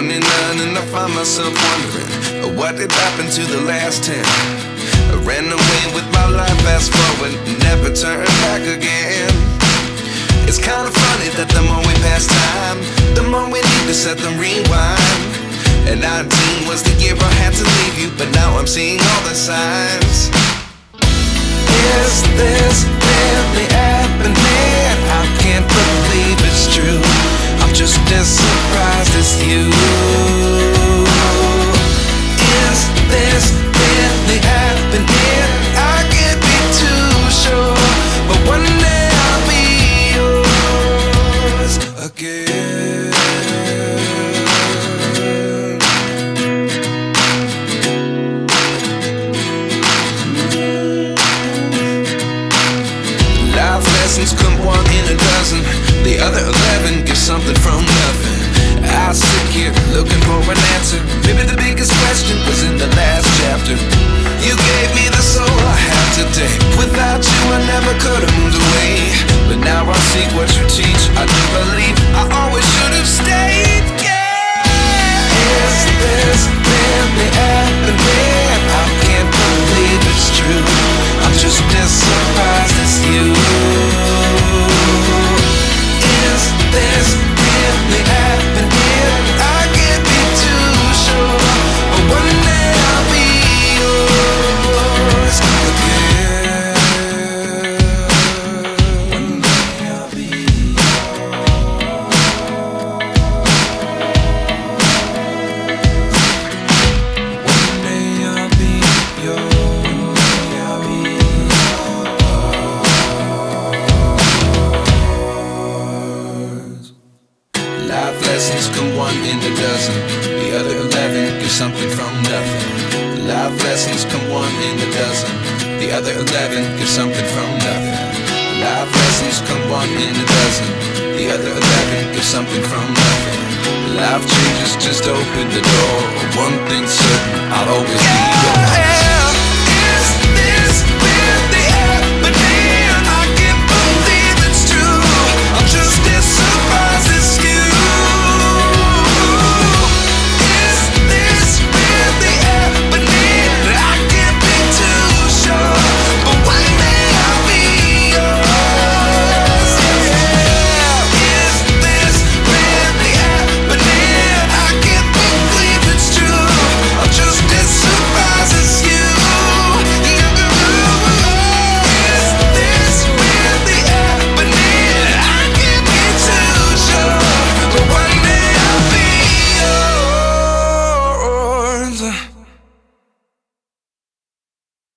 29 and I find myself wondering what did happen to the last 10. I ran away with my life, fast forward, never turn back again. It's kind of funny that the more we pass time, the more we need to set them rewind. And 19 was the year I had to leave you, but now I'm seeing all the signs. Is this really happening? I can't believe it's true. I'm just as surprised as you. Is this really happening? I can't be too sure, but one day I'll be yours again. Life lessons come one in a dozen. The other 11 get something from nothing. I sit here looking for an answer. Maybe the biggest question was in the last chapter. You gave me the soul I have today. Without you I never could have moved away. But now I see what you teach. I do believe I always should have stayed. Yeah. Is this really happening? I can't believe it's true. I'm just as surprised as you. Is this really happening? I can't be too sure, but one day I'll be yours again. One day I'll be yours. One day I'll be yours. One day I'll be yours. Life lessons come one in a dozen. The other 11 give something from nothing. Life lessons come one in a dozen. The other 11 give something from nothing. Life lessons come one in a dozen. The other 11 give something from nothing. Life changes just open the door. One thing's certain, I'll always be yours.